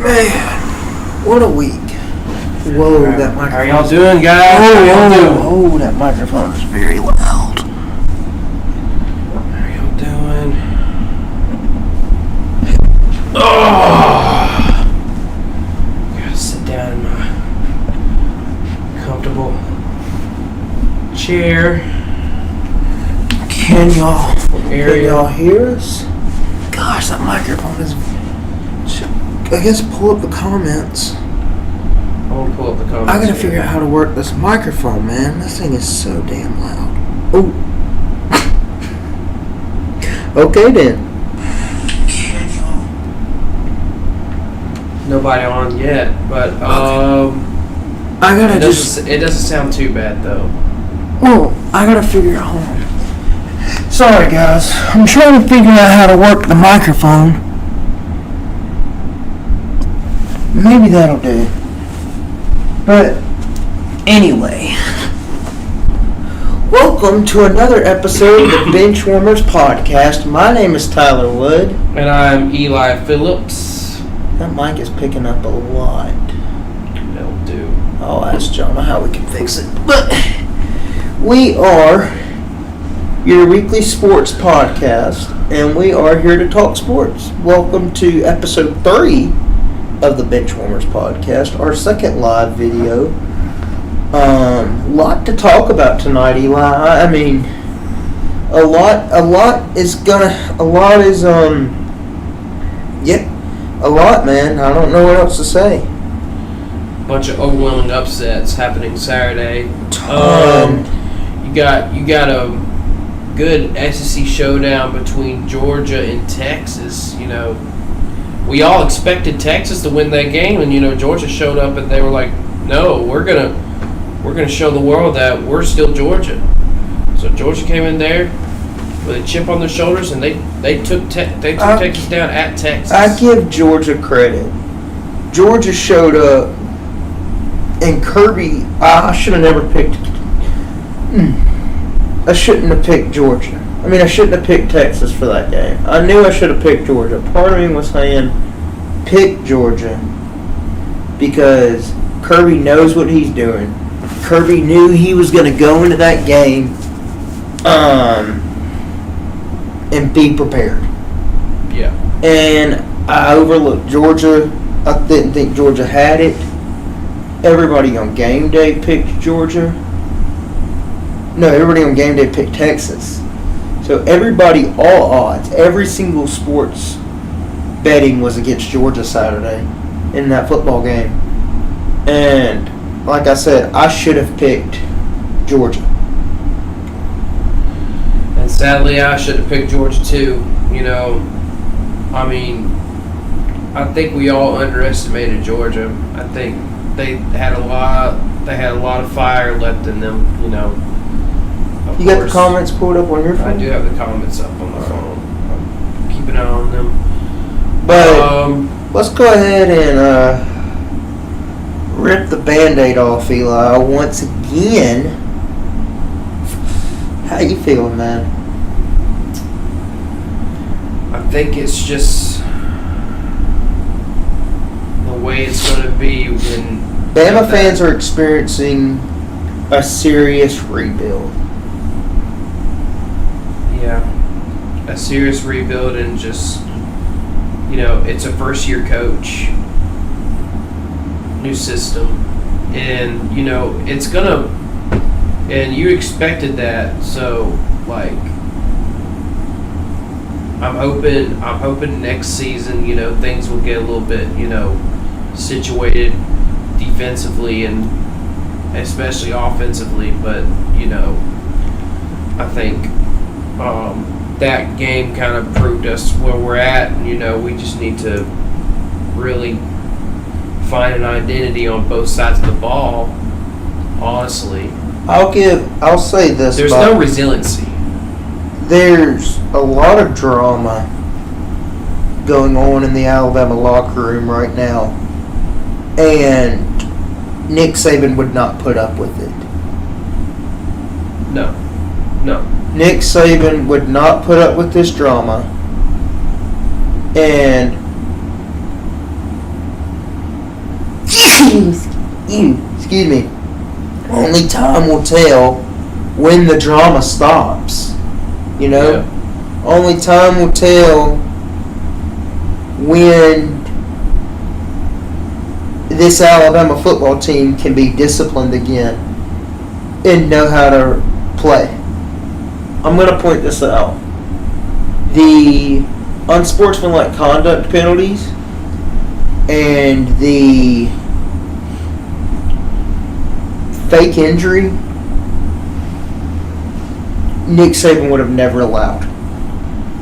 Man, what a week. Whoa, that microphone. How are y'all doing, guys? Oh, that microphone is very loud. How are y'all doing? Oh! Gotta sit down in my comfortable chair. Can y'all hear us? Gosh, that microphone is... I guess pull up the comments. I want to pull up the comments. I gotta figure out how to work this microphone, man. This thing is so damn loud. Oh. Okay then. Nobody on yet, but I gotta it doesn't sound too bad though. Well, I gotta figure out. Hold on. Sorry guys, I'm trying to figure out how to work the microphone. Maybe that'll do. But anyway, welcome to another episode of the Benchwarmers podcast. My name is Tyler Wood. And I'm Eli Phillips. That mic is picking up a lot. That'll do. I'll ask Jonah how we can fix it. But we are your weekly sports podcast, and we are here to talk sports. Welcome to episode 3 of the Benchwarmers podcast, our second live video. Lot to talk about tonight, Eli. I mean, a lot is, man. I don't know what else to say. Bunch of overwhelming upsets happening Saturday. You got a good SEC showdown between Georgia and Texas. You know, we all expected Texas to win that game, and Georgia showed up and they were like, "No, we're gonna show the world that we're still Georgia." So Georgia came in there with a chip on their shoulders, and they took Texas down at Texas. I give Georgia credit. Georgia showed up, and Kirby. I should have never picked. I shouldn't have picked Georgia. I mean, I shouldn't have picked Texas for that game. I knew I should have picked Georgia. Part of me was saying, pick Georgia, because Kirby knows what he's doing. Kirby knew he was going to go into that game and be prepared. Yeah. And I overlooked Georgia. I didn't think Georgia had it. Everybody on game day picked Georgia. No, everybody on game day picked Texas. So everybody, all odds, every single sports betting was against Georgia Saturday in that football game. And like I said, I should have picked Georgia. And sadly, I should have picked Georgia too. I mean, I think we all underestimated Georgia. I think they had a lot of fire left in them. You got the comments pulled up on your phone? I do have the comments up on my phone. I'm keeping an eye on them. But let's go ahead and rip the Band-Aid off, Eli. Once again, how you feeling, man? I think it's just the way it's going to be when Bama fans are experiencing a serious rebuild. Yeah, a serious rebuild, and just, it's a first-year coach, new system, and, it's gonna, and you expected that, so, like, I'm hoping next season, things will get a little bit, situated defensively and especially offensively, but, I think that game kind of proved us where we're at, and we just need to really find an identity on both sides of the ball. Honestly, I'll say this: there's no resiliency. There's a lot of drama going on in the Alabama locker room right now, and Nick Saban would not put up with it. No. Nick Saban would not put up with this drama, and excuse me, only time will tell when the drama stops. You know? Yeah. Only time will tell when this Alabama football team can be disciplined again and know how to play. I'm going to point this out. The unsportsmanlike conduct penalties and the fake injury, Nick Saban would have never allowed.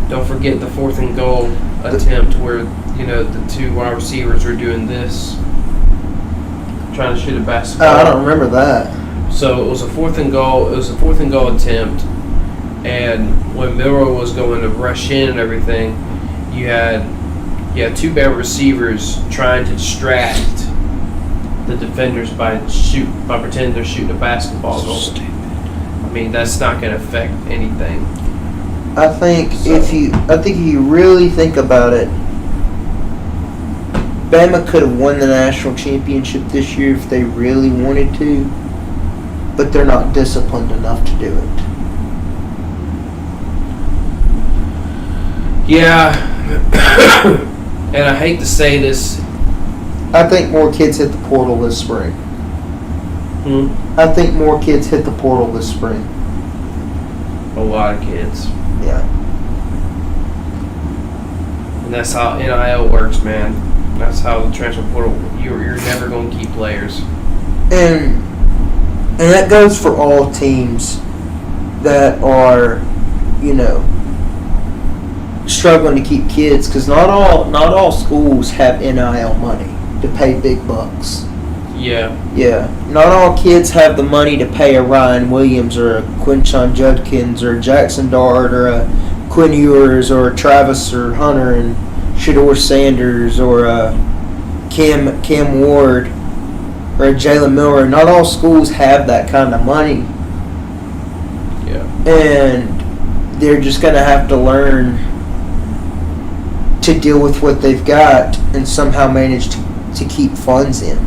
Don't forget the 4th and goal attempt where, the 2 wide receivers were doing this, trying to shoot a basketball. I don't remember that. So it was a 4th and goal. It was a 4th and goal attempt, and when Milroe was going to rush in and everything, you had 2 bad receivers trying to distract the defenders by pretending they're shooting a basketball goal. Stupid. I mean, that's not going to affect anything. I think if you really think about it, Bama could have won the national championship this year if they really wanted to, but they're not disciplined enough to do it. Yeah, and I hate to say this. I think more kids hit the portal this spring. I think more kids hit the portal this spring. A lot of kids. Yeah. And that's how NIL works, man. That's how the transfer portal. You're never going to keep players. And that goes for all teams that are, struggling to keep kids, because not all schools have NIL money to pay big bucks. Yeah. Yeah. Not all kids have the money to pay a Ryan Williams or a Quinshon Judkins or a Jackson Dart or a Quinn Ewers or a Travis or Hunter and Shador Sanders or a Cam Ward or a Jalen Miller. Not all schools have that kind of money. Yeah. And they're just going to have to learn to deal with what they've got and somehow manage to keep funds in.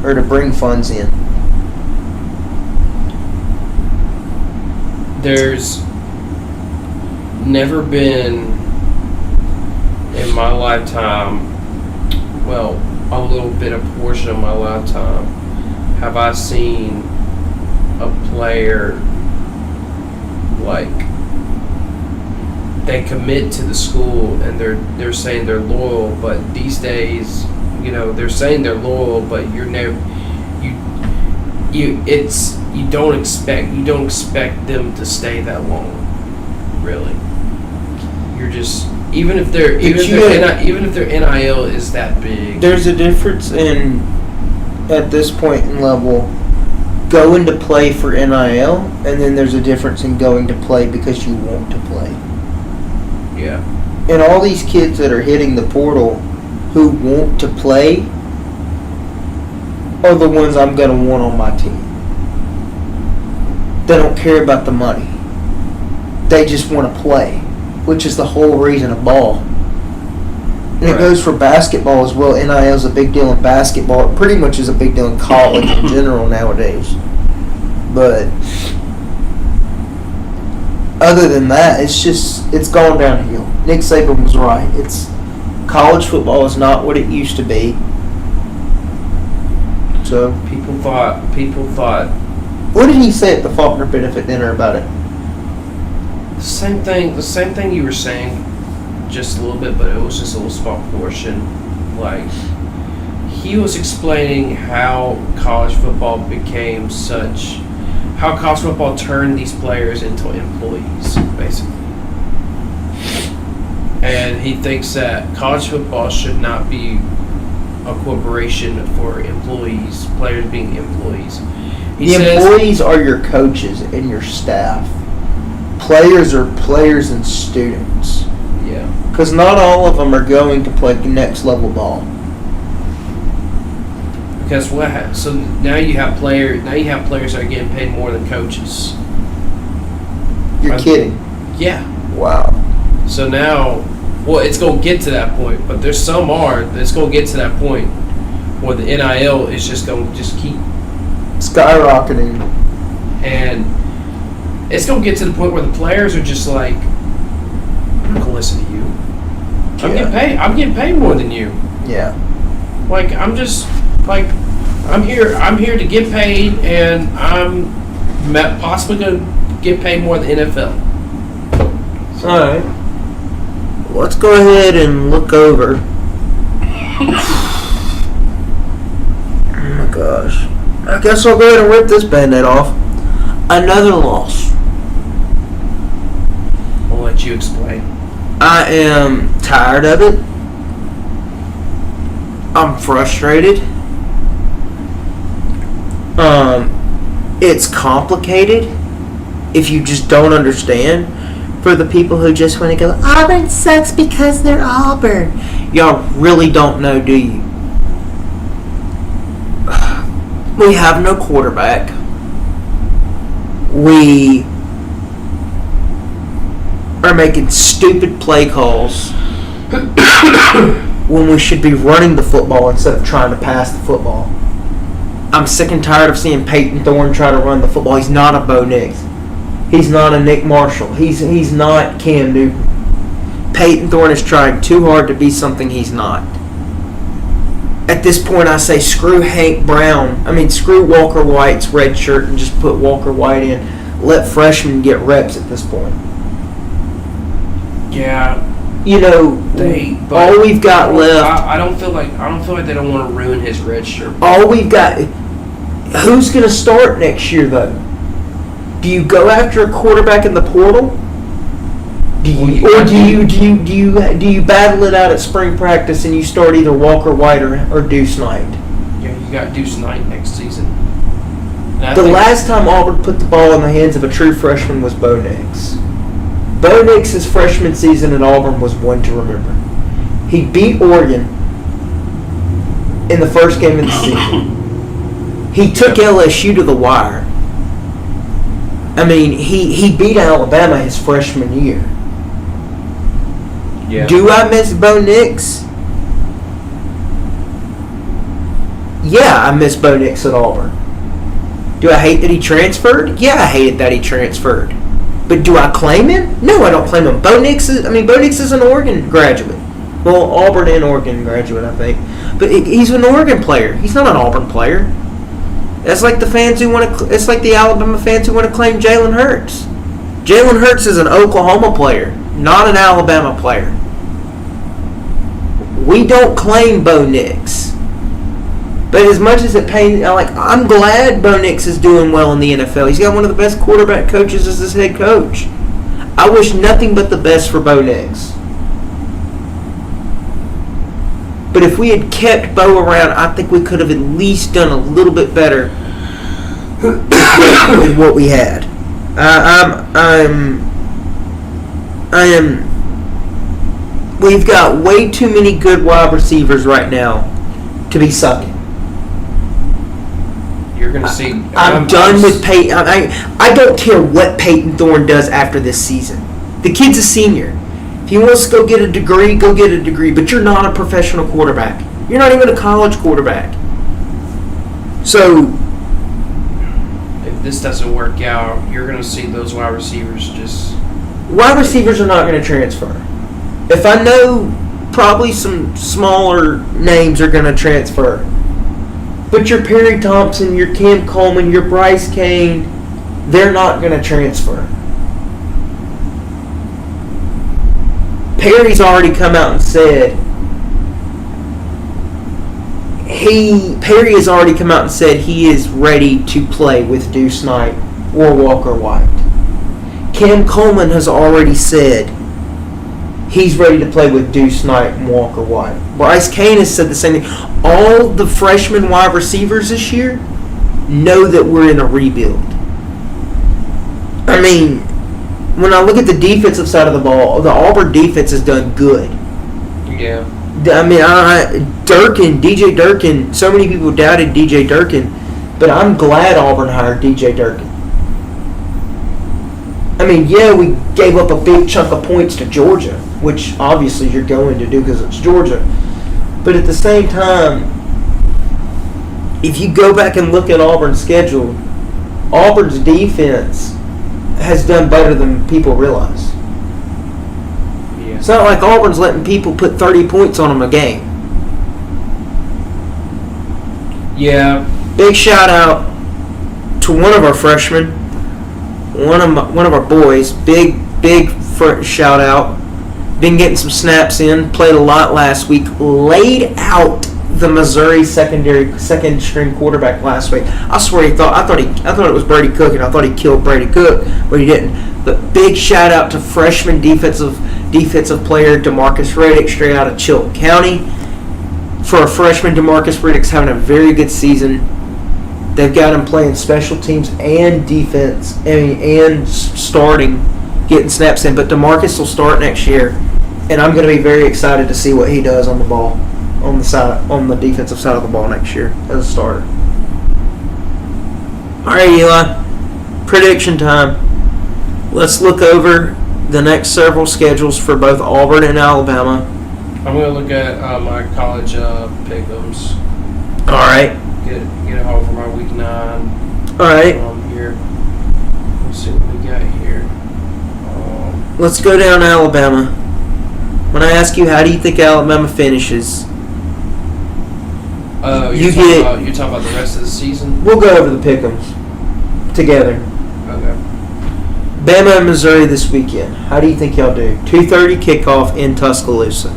Or to bring funds in. There's never been in my lifetime, well, a little bit of portion of my lifetime, have I seen a player like they commit to the school and they're saying they're loyal, but these days, they're saying they're loyal, but you're never you don't expect them to stay that long, really. You're just even if their NIL is that big. There's a difference in at this point in level going to play for NIL, and then there's a difference in going to play because you want to play. Yeah. And all these kids that are hitting the portal who want to play are the ones I'm going to want on my team. They don't care about the money. They just want to play, which is the whole reason of ball. And it goes for basketball as well. NIL is a big deal in basketball. It pretty much is a big deal in college in general nowadays. But other than that, it's gone downhill. Nick Saban was right. College football is not what it used to be. So people thought. What did he say at the Faulkner benefit dinner about it? The same thing you were saying, just a little bit, but it was just a little small portion. Like, he was explaining how college football turned these players into employees, basically. And he thinks that college football should not be a corporation for employees, players being employees. Employees are your coaches and your staff. Players are players and students. Yeah. Because not all of them are going to play next level ball. Because so now you have players that are getting paid more than coaches. You're kidding. Yeah. Wow. So now, it's going to get to that point, but there's some that's going to get to that point where the NIL is just going to keep skyrocketing. And it's going to get to the point where the players are just like, I'm not going to listen to you. I'm getting paid more than you. Yeah. Like, I'm just, like, I'm here to get paid, and I'm possibly going to get paid more than the NFL. So, all right. Let's go ahead and look over. Oh my gosh. I guess I'll go ahead and rip this Band-Aid off. Another loss. I'll let you explain. I am tired of it. I'm frustrated. It's complicated if you just don't understand. For the people who just want to go, Auburn sucks because they're Auburn. Y'all really don't know, do you? We have no quarterback. We are making stupid play calls when we should be running the football instead of trying to pass the football. I'm sick and tired of seeing Peyton Thorne try to run the football. He's not a Bo Nix. He's not a Nick Marshall. He's not Cam Newton. Peyton Thorne is trying too hard to be something he's not. At this point, I say screw Hank Brown. Screw Walker White's red shirt and just put Walker White in. Let freshmen get reps at this point. Yeah. All we've got left. I don't feel like they don't want to ruin his red shirt. All we've got. Who's going to start next year though? Do you go after a quarterback in the portal? Do you battle it out at spring practice and you start either Walker White or Deuce Knight? Yeah, you got Deuce Knight next season. The last time Auburn put the ball in the hands of a true freshman was Bo Nix. Bo Nix's freshman season at Auburn was one to remember. He beat Oregon in the first game of the season. He took LSU to the wire. He beat Alabama his freshman year. Yeah. Do I miss Bo Nix? Yeah, I miss Bo Nix at Auburn. Do I hate that he transferred? Yeah, I hated that he transferred. But do I claim him? No, I don't claim him. Bo Nix is an Oregon graduate. Well, Auburn and Oregon graduate, I think. But he's an Oregon player. He's not an Auburn player. It's like the Alabama fans who want to claim Jalen Hurts. Jalen Hurts is an Oklahoma player, not an Alabama player. We don't claim Bo Nix. But as much as it pains, I'm glad Bo Nix is doing well in the NFL. He's got one of the best quarterback coaches as his head coach. I wish nothing but the best for Bo Nix. But if we had kept Bo around, I think we could have at least done a little bit better than what we had. We've got way too many good wide receivers right now to be sucking. You're going to see. I'm done with Peyton. I don't care what Peyton Thorne does after this season. The kid's a senior. If he wants to go get a degree, go get a degree. But you're not a professional quarterback. You're not even a college quarterback. So, if this doesn't work out, you're going to see those wide receivers just... Wide receivers are not going to transfer. If I know, probably some smaller names are going to transfer. But your Perry Thompson, your Cam Coleman, your Bryce Kane, they're not going to transfer. Perry's already come out and said Perry has already come out and said he is ready to play with Deuce Knight or Walker White. Cam Coleman has already said he's ready to play with Deuce Knight and Walker White. Bryce Kane has said the same thing. All the freshman wide receivers this year know that we're in a rebuild. When I look at the defensive side of the ball, the Auburn defense has done good. Yeah. DJ Durkin, so many people doubted DJ Durkin, but I'm glad Auburn hired DJ Durkin. We gave up a big chunk of points to Georgia, which obviously you're going to do because it's Georgia. But at the same time, if you go back and look at Auburn's schedule, Auburn's defense has done better than people realize. Yeah. It's not like Auburn's letting people put 30 points on them a game. Yeah. Big shout out to one of our freshmen, one of our boys. Big shout out. Been getting some snaps in. Played a lot last week. Laid out the Missouri second string quarterback last week. I swear I thought it was Brady Cook, and I thought he killed Brady Cook, but he didn't. But big shout out to freshman defensive player DeMarcus Riddick, straight out of Chilton County. For a freshman, DeMarcus Riddick's having a very good season. They've got him playing special teams and defense, and starting, getting snaps in. But DeMarcus will start next year, and I'm going to be very excited to see what he does on the ball, on the defensive side of the ball next year as a starter. All right, Eli, prediction time. Let's look over the next several schedules for both Auburn and Alabama. I'm going to look at my college pick'ems. All right. Get it home for my week 9. All right. Here. Let's see what we got here. Let's go down to Alabama. When I ask you, how do you think Alabama finishes? You're talking about the rest of the season? We'll go over the pick'ems together. Okay. Bama and Missouri this weekend. How do you think y'all do? 2:30 kickoff in Tuscaloosa.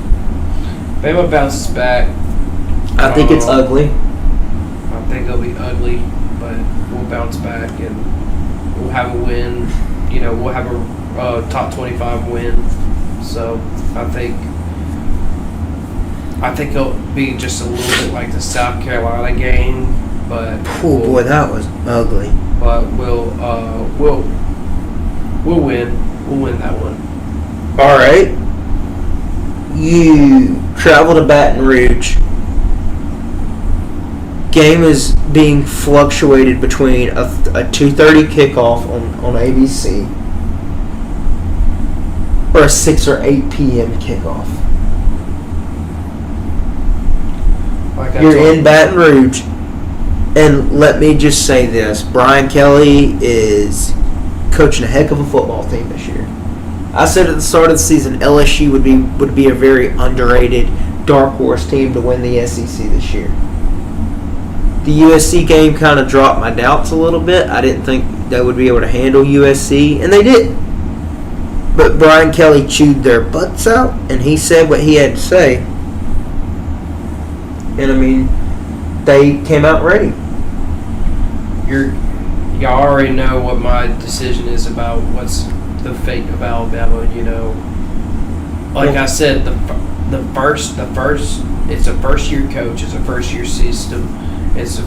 Bama bounces back. I think it's ugly. I think it'll be ugly, but we'll bounce back and we'll have a win. We'll have a top 25 win. So I think it'll be just a little bit like the South Carolina game, but oh boy, that was ugly. But we'll win. We'll win that one. All right. You travel to Baton Rouge. Game is being fluctuated between a 2:30 kickoff on ABC or a 6 or 8 p.m. kickoff. You're in Baton Rouge, and let me just say this: Brian Kelly is coaching a heck of a football team this year. I said at the start of the season, LSU would be a very underrated dark horse team to win the SEC this year. The USC game kind of dropped my doubts a little bit. I didn't think they would be able to handle USC, and they did. But Brian Kelly chewed their butts out, and he said what he had to say. And, I mean, they came out ready. Y'all already know what my decision is about what's the fate of Alabama, Like I said, the first it's a first-year coach, it's a first-year system. It's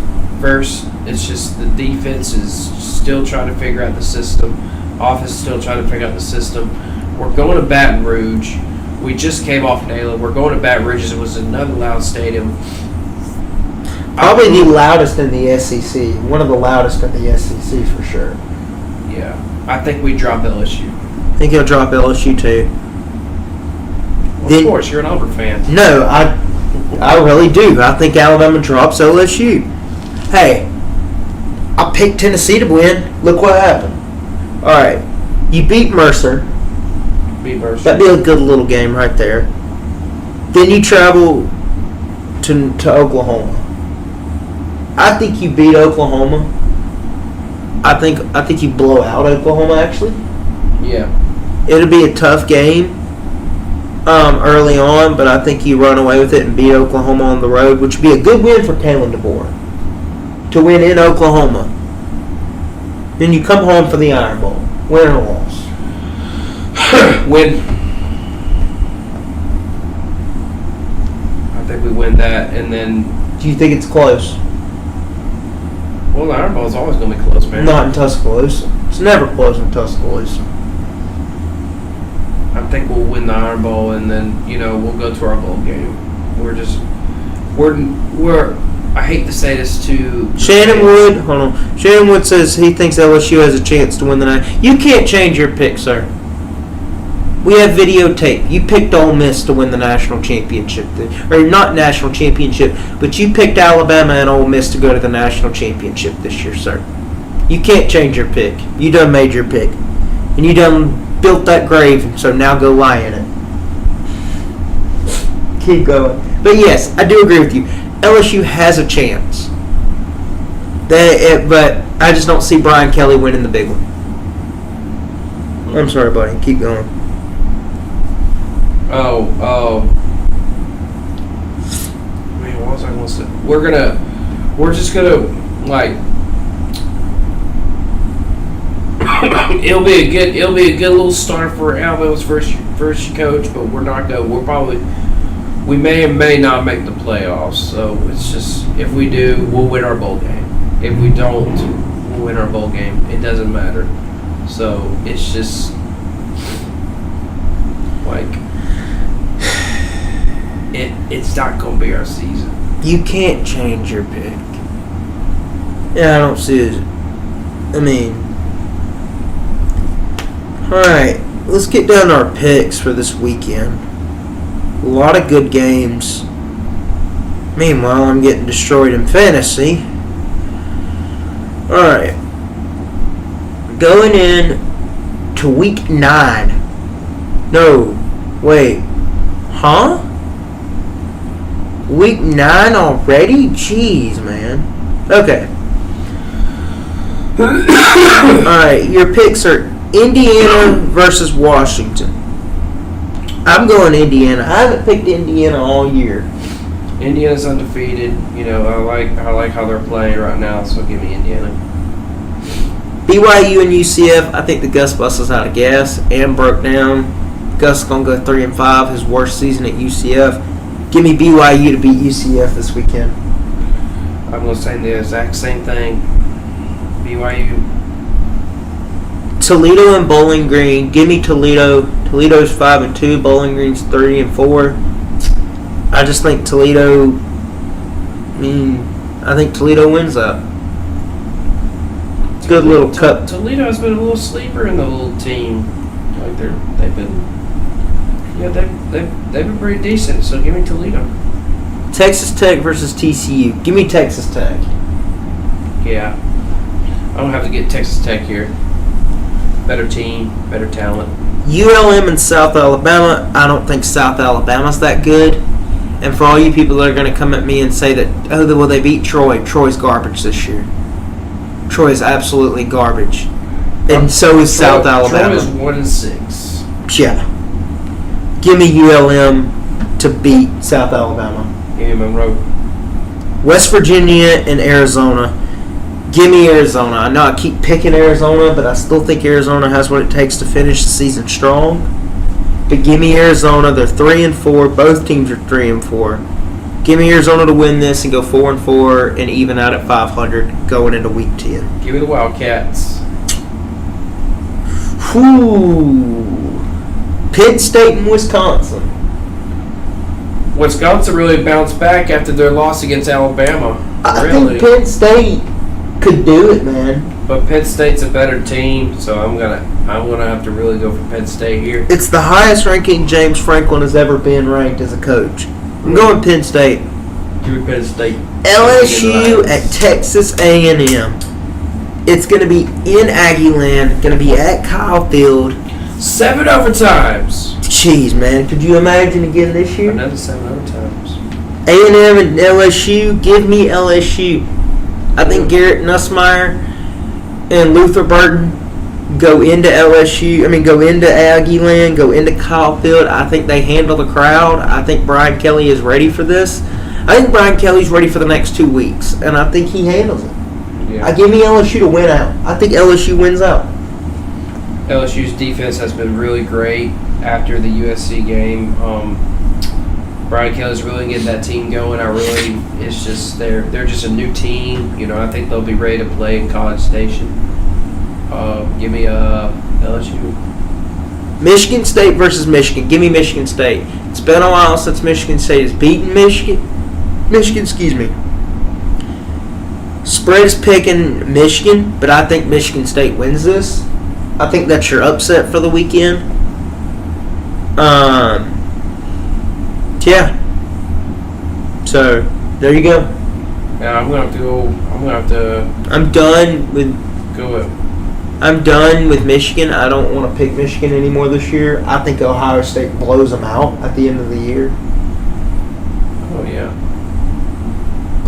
just the defense is still trying to figure out the system. Offense is still trying to figure out the system. We're going to Baton Rouge. We just came off Nayland. We're going to Baton Rouge. It was another loud stadium. Probably the loudest in the SEC. One of the loudest in the SEC for sure. Yeah. I think we drop LSU. I think he'll drop LSU too. Well, of course, you're an Auburn fan. No, I really do. I think Alabama drops LSU. Hey, I picked Tennessee to win. Look what happened. All right, you beat Mercer. That'd be a good little game right there. Then you travel to Oklahoma. I think you beat Oklahoma. I think you blow out Oklahoma, actually. Yeah. It'll be a tough game early on, but I think you run away with it and beat Oklahoma on the road, which would be a good win for Kalen DeBoer to win in Oklahoma. Then you come home for the Iron Bowl, win or loss. Win. I think we win that, and then. Do you think it's close? Well, the Iron Bowl is always going to be close, man. Not in Tuscaloosa. It's never close in Tuscaloosa. I think we'll win the Iron Bowl, and then we'll go to our bowl game. We're. I hate to say this to Shannon Wood says he thinks LSU has a chance to win the night. You can't change your pick, sir. We have videotape. You picked Ole Miss to win the national championship. Or not national championship, but you picked Alabama and Ole Miss to go to the national championship this year, sir. You can't change your pick. You done made your pick. And you done built that grave, so now go lie in it. Keep going. But yes, I do agree with you. LSU has a chance. But I just don't see Brian Kelly winning the big one. I'm sorry, buddy. Keep going. Man, what was I going to say? We're just gonna like. it'll be a good little start for Alabama's first coach, but we may or may not make the playoffs. So it's just, if we do, we'll win our bowl game. If we don't, we'll win our bowl game. It doesn't matter. So it's just like it's not gonna be our season. You can't change your pick. Yeah, I don't see it. I mean, alright, let's get down to our picks for this weekend. A lot of good games. Meanwhile, I'm getting destroyed in fantasy. Alright. Going in to week 9. No. Wait. Huh? Week 9 already? Jeez, man. Okay. Alright, your picks are Indiana versus Washington. I'm going Indiana. I haven't picked Indiana all year. Indiana's undefeated. You know, I like how they're playing right now, so give me Indiana. BYU and UCF, I think the Gus bus is out of gas and broke down. Gus is going to go 3-5, his worst season at UCF. Give me BYU to beat UCF this weekend. I'm going to say the exact same thing. BYU. Toledo and Bowling Green. Give me Toledo. Toledo's 5-2. Bowling Green's 3-4. I just think Toledo. I think Toledo wins that. Good little cup. Toledo has been a little sleeper in the little team. Like they've been pretty decent. So give me Toledo. Texas Tech versus TCU. Give me Texas Tech. Yeah, I'm gonna have to get Texas Tech here. Better team, better talent. ULM and South Alabama. I don't think South Alabama's that good. And for all you people that are going to come at me and say that, well, they beat Troy. Troy's garbage this year. Troy is absolutely garbage. And so is South Alabama. Troy is 1-6. Yeah. Give me ULM to beat South Alabama. Give me Monroe. West Virginia and Arizona. Give me Arizona. I know I keep picking Arizona, but I still think Arizona has what it takes to finish the season strong. But give me Arizona. They're 3-4. Both teams are 3-4. Give me Arizona to win this and go 4-4 and even out at 500 going into week 10. Give me the Wildcats. Whew. Penn State and Wisconsin. Wisconsin really bounced back after their loss against Alabama. I think Penn State could do it, man. But Penn State's a better team, so I'm gonna have to really go for Penn State here. It's the highest ranking James Franklin has ever been ranked as a coach. I'm going Penn State. Give me Penn State. LSU at Texas A&M. It's going to be in Aggieland. Going to be at Kyle Field. 7 overtimes. Jeez, man. Could you imagine again this year? Another 7 overtimes. A&M and LSU. Give me LSU. I think Garrett Nussmeier and Luther Burton go into LSU. Go into Aggieland, go into Kyle Field. I think they handle the crowd. I think Brian Kelly is ready for this. I think Brian Kelly's ready for the next 2 weeks, and I think he handles it. Yeah. I give me LSU to win out. I think LSU wins out. LSU's defense has been really great after the USC game. Brian Kelly's really getting that team going. It's just they're just a new team. I think they'll be ready to play in College Station. Give me LSU. Michigan State versus Michigan. Give me Michigan State. It's been a while since Michigan State has beaten Michigan. Spread is picking Michigan, but I think Michigan State wins this. I think that's your upset for the weekend. Yeah. So there you go. Yeah, I'm gonna have to go. I'm done with. Go up. I'm done with Michigan. I don't want to pick Michigan anymore this year. I think Ohio State blows them out at the end of the year. Oh yeah.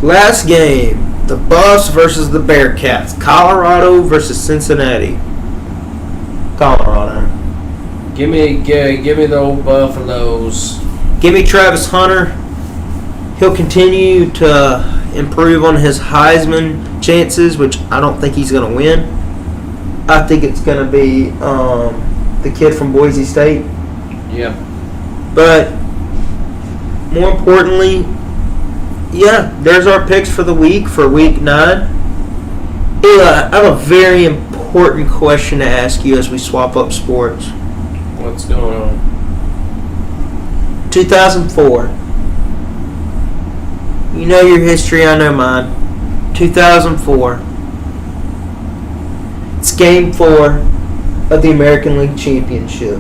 Last game. The Buffs versus the Bearcats. Colorado versus Cincinnati. Colorado. Give me the old Buffaloes. Give me Travis Hunter. He'll continue to improve on his Heisman chances, which I don't think he's going to win. I think it's going to be the kid from Boise State. Yeah. But more importantly, yeah, there's our picks for the week, for week 9. Eli, I have a very important question to ask you as we swap up sports. What's going on? 2004. You know your history, I know mine. 2004. It's game 4 of the American League Championship.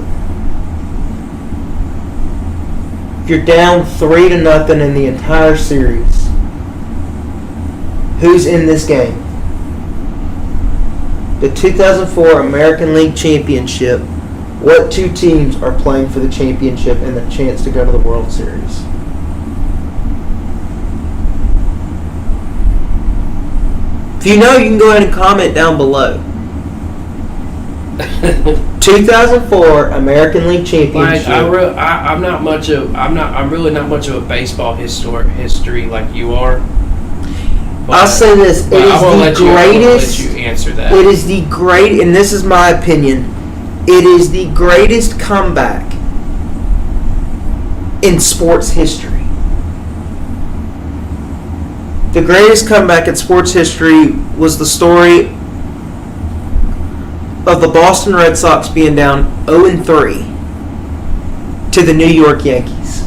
You're down 3-0 in the entire series. Who's in this game? The 2004 American League Championship. What 2 teams are playing for the championship and the chance to go to the World Series? If you know, you can go ahead and comment down below. 2004 American League Championship. I'm really not much of a baseball history like you are. I'll say this: it is the greatest. Let you answer that. It is the great, and this is my opinion. It is the greatest comeback in sports history. The greatest comeback in sports history was the story of the Boston Red Sox being down 0-3 to the New York Yankees.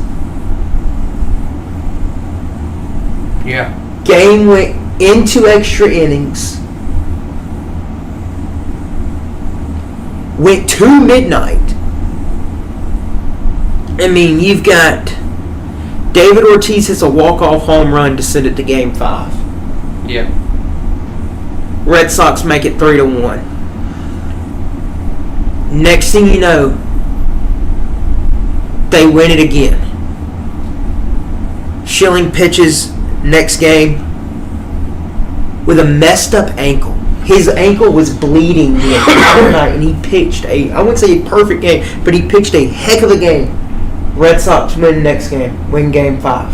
Yeah. Game went into extra innings. Went to midnight. I mean, you've got David Ortiz hits a walk-off home run to send it to Game 5. Yeah. Red Sox make it 3-1. Next thing you know, they win it again. Schilling pitches next game with a messed up ankle. His ankle was bleeding the entire night, and he pitched I wouldn't say a perfect game, but he pitched a heck of a game. Red Sox win next game, win Game 5.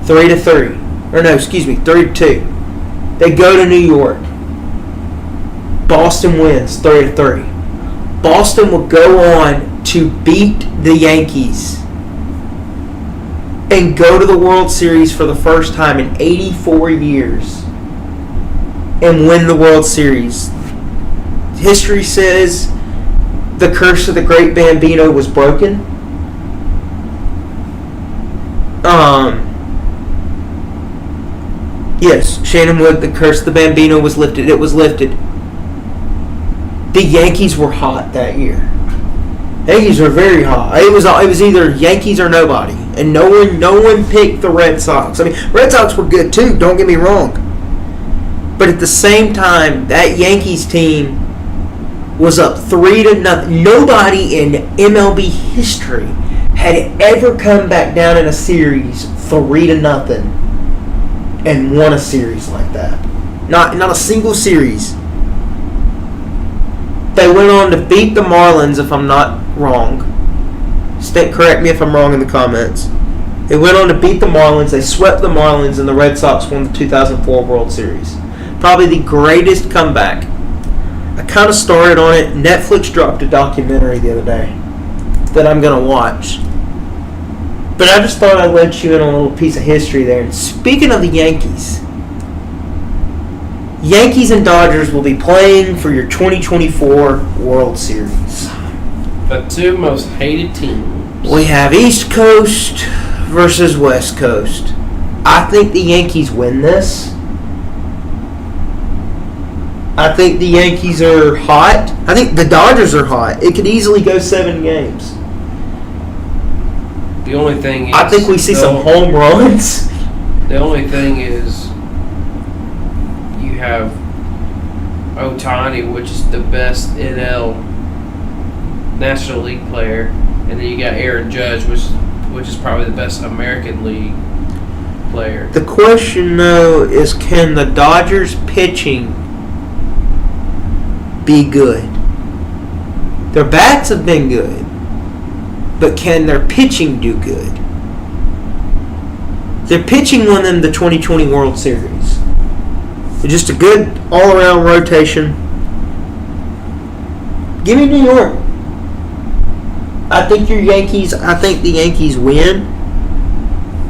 3-3. Or no, excuse me, 3-2. They go to New York. Boston wins 3-3. Boston will go on to beat the Yankees and go to the World Series for the first time in 84 years and win the World Series. History says the curse of the Great Bambino was broken. Yes, Shannon Wood, the curse of the Bambino was lifted. It was lifted. The Yankees were hot that year. Yankees were very hot. It was either Yankees or nobody, and no one picked the Red Sox. I mean, Red Sox were good too. Don't get me wrong. But at the same time, that Yankees team was up 3-0. Nobody in MLB history had ever come back down in a series 3-0 and won a series like that. Not a single series. They went on to beat the Marlins, if I'm not wrong. Correct me if I'm wrong in the comments. They went on to beat the Marlins. They swept the Marlins, and the Red Sox won the 2004 World Series. Probably the greatest comeback. I kind of started on it. Netflix dropped a documentary the other day that I'm going to watch. But I just thought I'd let you in on a little piece of history there. And speaking of the Yankees, Yankees and Dodgers will be playing for your 2024 World Series. The 2 most hated teams. We have East Coast versus West Coast. I think the Yankees win this. I think the Yankees are hot. I think the Dodgers are hot. It could easily go 7 games. The only thing is, I think we see some home runs. The only thing is, you have Ohtani, which is the best NL National League player, and then you got Aaron Judge, which is probably the best American League player. The question, though, is can the Dodgers pitching be good? Their bats have been good, but can their pitching do good? Their pitching won them the 2020 World Series. It's just a good all-around rotation. Give me New York. I think the Yankees win.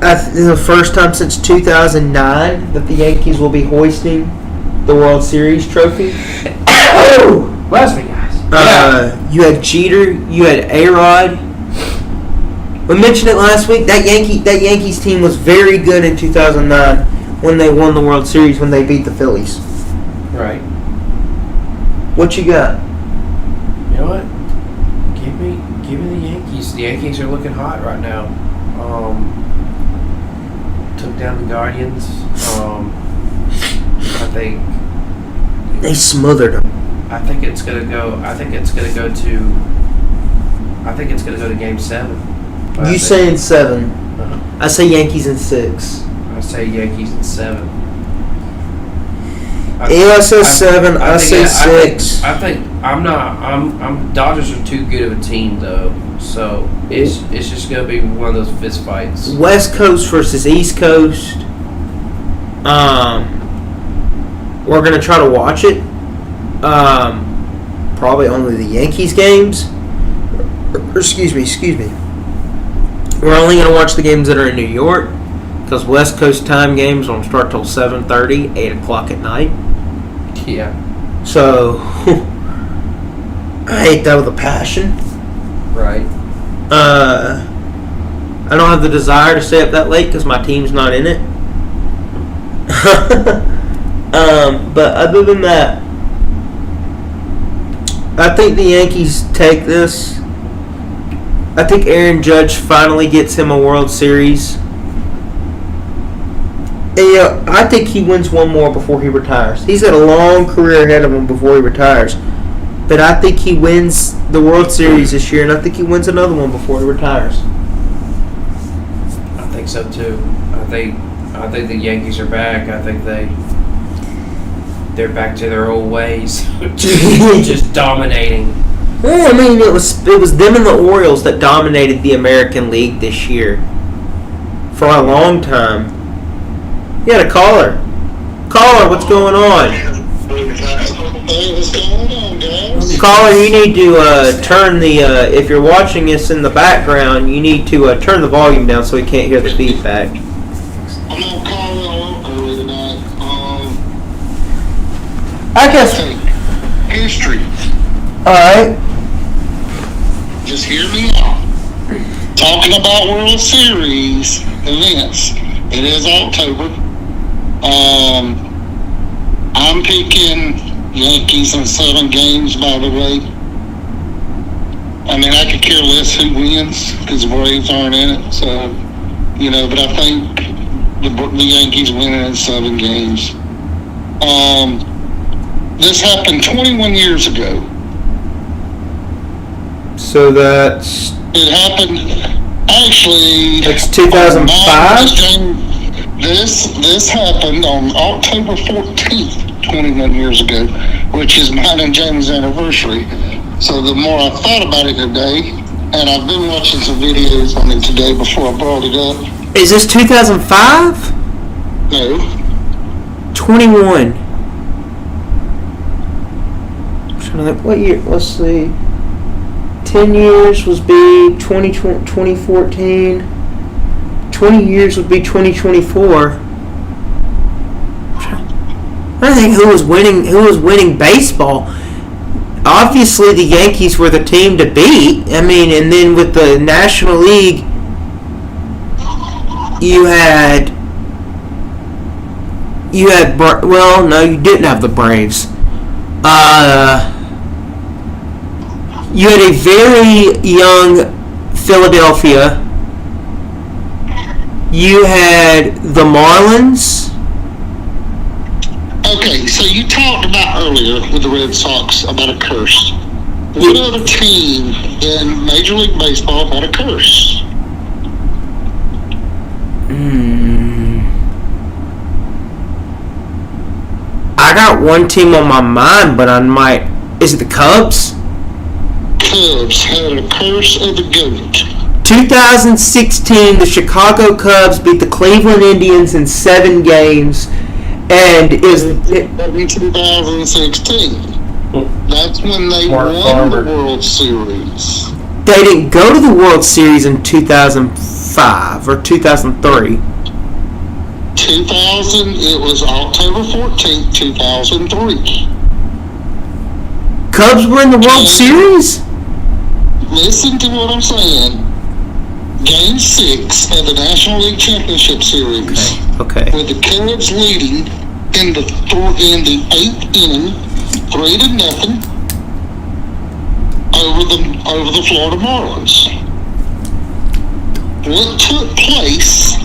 This is the first time since 2009 that the Yankees will be hoisting the World Series trophy. Oh! Bless me, guys. You had Jeter. You had A-Rod. We mentioned it last week. That Yankees team was very good in 2009 when they won the World Series when they beat the Phillies. Right. What you got? You know what? Give me the Yankees. The Yankees are looking hot right now. Took down the Guardians. I think they smothered them. I think it's gonna go to Game 7. You saying 7? Uh-huh. I say Yankees in 6. I say Yankees in 7. I say 7. I say 6. Dodgers are too good of a team though, so it's just gonna be one of those fist fights. West Coast versus East Coast. We're gonna try to watch it. Probably only the Yankees games. Excuse me. We're only gonna watch the games that are in New York because West Coast time games don't start till 7:30, 8 o'clock at night. Yeah. So I hate that with a passion. Right. I don't have the desire to stay up that late because my team's not in it. But other than that, I think the Yankees take this. I think Aaron Judge finally gets him a World Series. And, I think he wins one more before he retires. He's got a long career ahead of him before he retires. But I think he wins the World Series this year, and I think he wins another one before he retires. I think so too. I think the Yankees are back. I think they're back to their old ways, just dominating. Well, I mean, it was them and the Orioles that dominated the American League this year for a long time. You had a caller. Caller, what's going on? Hey, what's going on, guys? Caller, you need to turn the, if you're watching us in the background, you need to turn the volume down so we can't hear the feedback. I'm not calling locally tonight. I guess. History. Alright. Just hear me out. Talking about World Series events. It is October. I'm picking Yankees in 7 games, by the way. I mean, I could care less who wins because the Braves aren't in it. So, but I think the Yankees winning in 7 games. This happened 21 years ago. So that's... It happened, actually... That's 2005? This happened on October 14th, 21 years ago, which is mine and James' anniversary. So the more I thought about it today, and I've been watching some videos on it today before I brought it up. Is this 2005? No. 21. What year? Let's see. 10 years would be 2014. 20 years would be 2024. I think who was winning baseball. Obviously, the Yankees were the team to beat. I mean, and then with the National League, you had. Well, no, you didn't have the Braves. You had a very young Philadelphia. You had the Marlins. Okay, so you talked about earlier with the Red Sox about a curse. What other team in Major League Baseball had a curse? I got one team on my mind, but I might. Is it the Cubs? Cubs had a curse of the GOAT. 2016, the Chicago Cubs beat the Cleveland Indians in 7 games, and In 2016, that's when they Mark won Farmer. the World Series. they didn't go to the World Series in 2005 or 2003. 2000, it was October 14th, 2003. Cubs were in the World Series? Listen to what I'm saying. Game 6 of the National League Championship Series, Okay. with the Cubs leading in the 8th inning, 3-0 over the Florida Marlins. What took place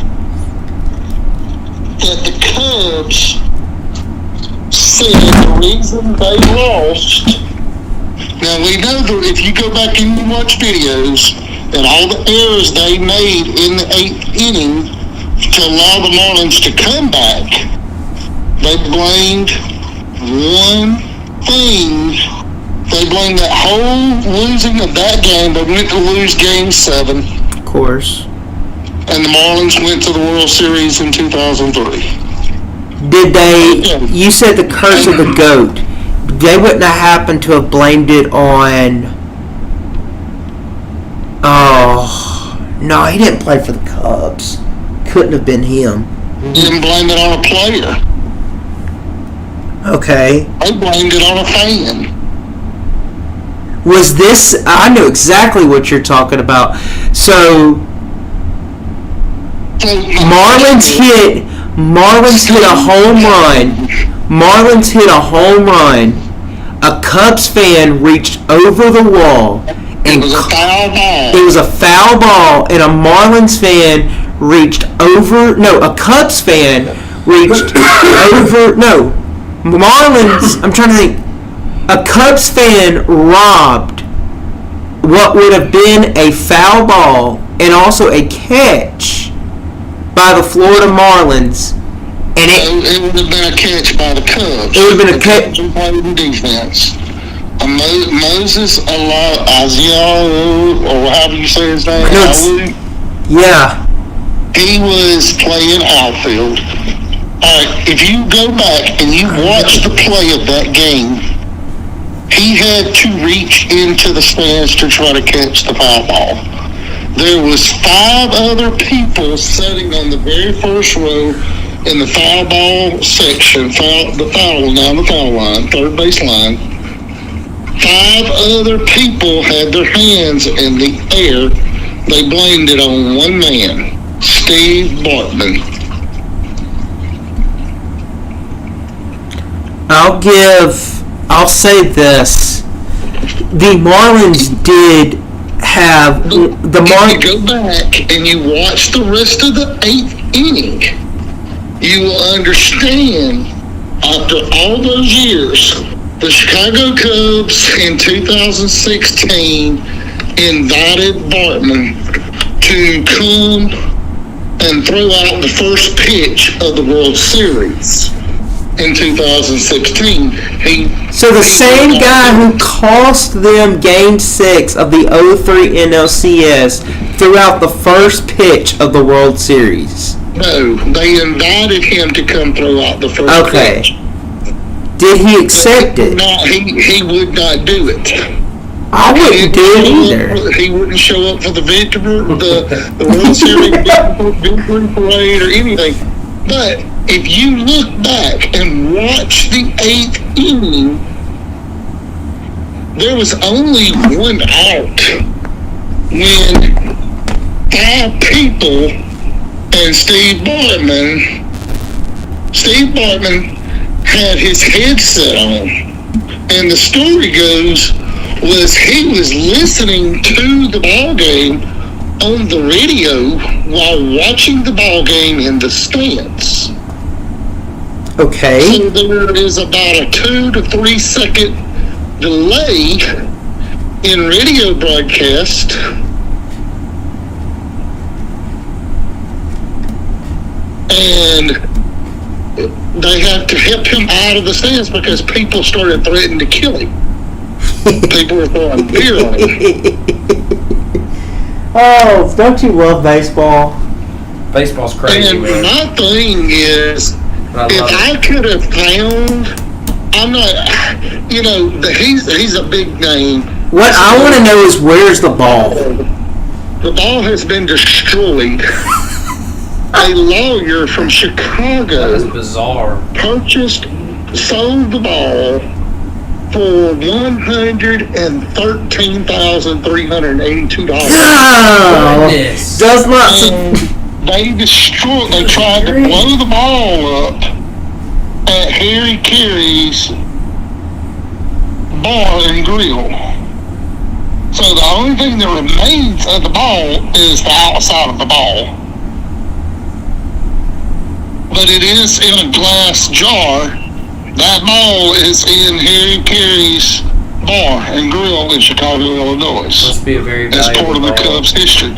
that the Cubs said the reason they lost. Now we know that if you go back and you watch videos, that all the errors they made in the 8th inning to allow the Marlins to come back, they blamed one thing. They blamed that whole losing of that game. They went to lose Game 7, Of course. and the Marlins went to the World Series in 2003. Did they? You said the curse of the GOAT. They wouldn't have happened to have blamed it on. Oh no, he didn't play for the Cubs. Couldn't have been him. Didn't blame it on a player. Okay. They blamed it on a fan. Was this? I know exactly what you're talking about. So Marlins hit a home run. Marlins hit a home run. A Cubs fan reached over the wall It and was a foul ball. it was a foul ball, and a Marlins fan reached over. No, a Cubs fan reached over. No, Marlins. I'm trying to think. A Cubs fan robbed what would have been a foul ball and also a catch by the Florida Marlins, and It would have been a catch by the Cubs. It would have been a catch. Cubs played in defense. Moses Aziel, or however you say his name, No, yeah. he was playing outfield. Alright, if you go back and you watch the play of that game, he had to reach into the stands to try to catch the foul ball. There was 5 other people sitting on the very first row in the foul ball section, the foul line, third base line. 5 other people had their hands in the air. They blamed it on one man, Steve Bartman. I'll say this. The Marlins did have the If you Marlins. go back and you watch the rest of the 8th inning, you will understand, after all those years, the Chicago Cubs in 2016 invited Bartman to come and throw out the first pitch of the World Series in 2016. So the same guy who cost them Game 6 of the 03 NLCS threw out the first pitch of the World Series. No, they invited him to come throw out the first Okay. pitch. Did he accept it? No, he would not do it. I wouldn't do it either. He wouldn't show up for the World Series victory parade or anything. But if you look back and watch the 8th inning, there was only one out when 5 people and Steve Bartman had his headset on. And the story goes was he was listening to the ball game on the radio while watching the ball game in the stands. Okay. So there is about a 2 to 3 second delay in radio broadcast. And they have to help him out of the stands because people started threatening to kill him. People were throwing beer on him. Oh, don't you love baseball? Baseball's crazy, And man. my thing is, if I could have found, I'm not, he's a big name. What I want to know is where's the ball? The ball has been destroyed. A lawyer from That Chicago is bizarre. sold the ball for $113,382. No, Goodness. does not. And they tried to blow the ball up at Harry Carey's bar and grill. So the only thing that remains of the ball is the outside of the ball. But it is in a glass jar. That ball is in Harry Carey's bar and grill in Chicago, Illinois. Must be a very As part valuable of the ball. Cubs' history.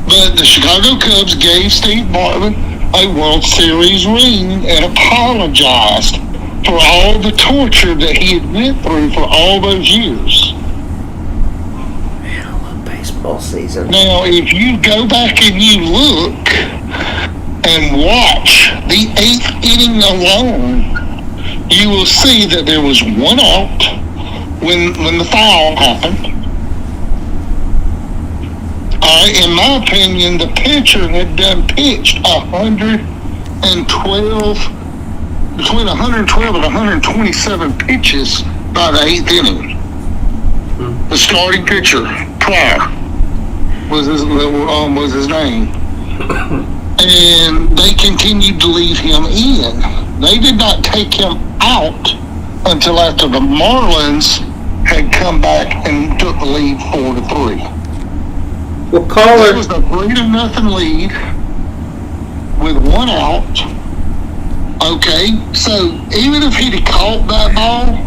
But the Chicago Cubs gave Steve Bartman a World Series ring and apologized for all the torture that he had went through for all those years. Man, I love baseball season. Now, if you go back and you look and watch the 8th inning alone, you will see that there was one out when the foul happened. In my opinion, the pitcher had done pitched 112, between 112 and 127 pitches by the 8th inning. The starting pitcher, Pryor, was his name. And they continued to leave him in. They did not take him out until after the Marlins had come back and took the lead 4-3. Well, It caller, was a 3-0 lead with one out. Okay, so even if he'd have caught that ball,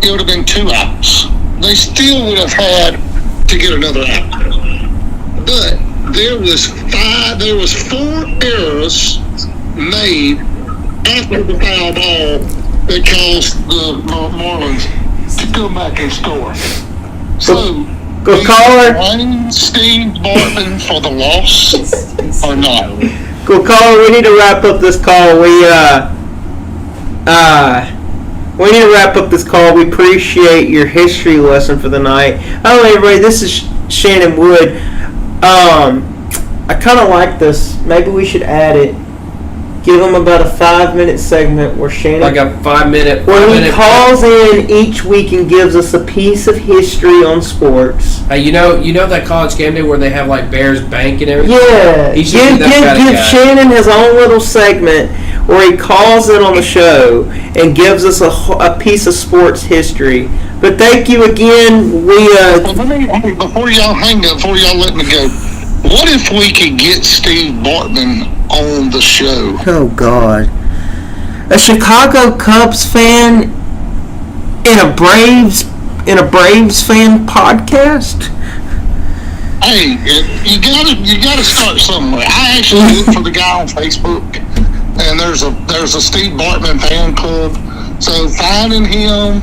it would have been 2 outs. They still would have had to get another out. But there was 4 errors made after the foul ball that caused the Marlins to come back and score. So, go caller. blame Steve Bartman for the loss or not? Go caller. We need to wrap up this call. We need to wrap up this call. We appreciate your history lesson for the night. Hello, everybody. This is Shannon Wood. I kind of like this. Maybe we should add it. Give them about a 5-minute segment where Shannon, Like a 5-minute. where he calls in each week and gives us a piece of history on sports. Hey, you know that college game day where they have like Bears Bank and everything. Yeah, He should be that kind of give guy. Shannon his own little segment where he calls in on the show and gives us a piece of sports history. But thank you again. Before y'all hang up, before y'all let me go, what if we could get Steve Bartman on the show? Oh God, a Chicago Cubs fan in a Braves fan podcast. Hey, you gotta start somewhere. I actually look for the guy on Facebook, and there's a Steve Bartman fan club. So finding him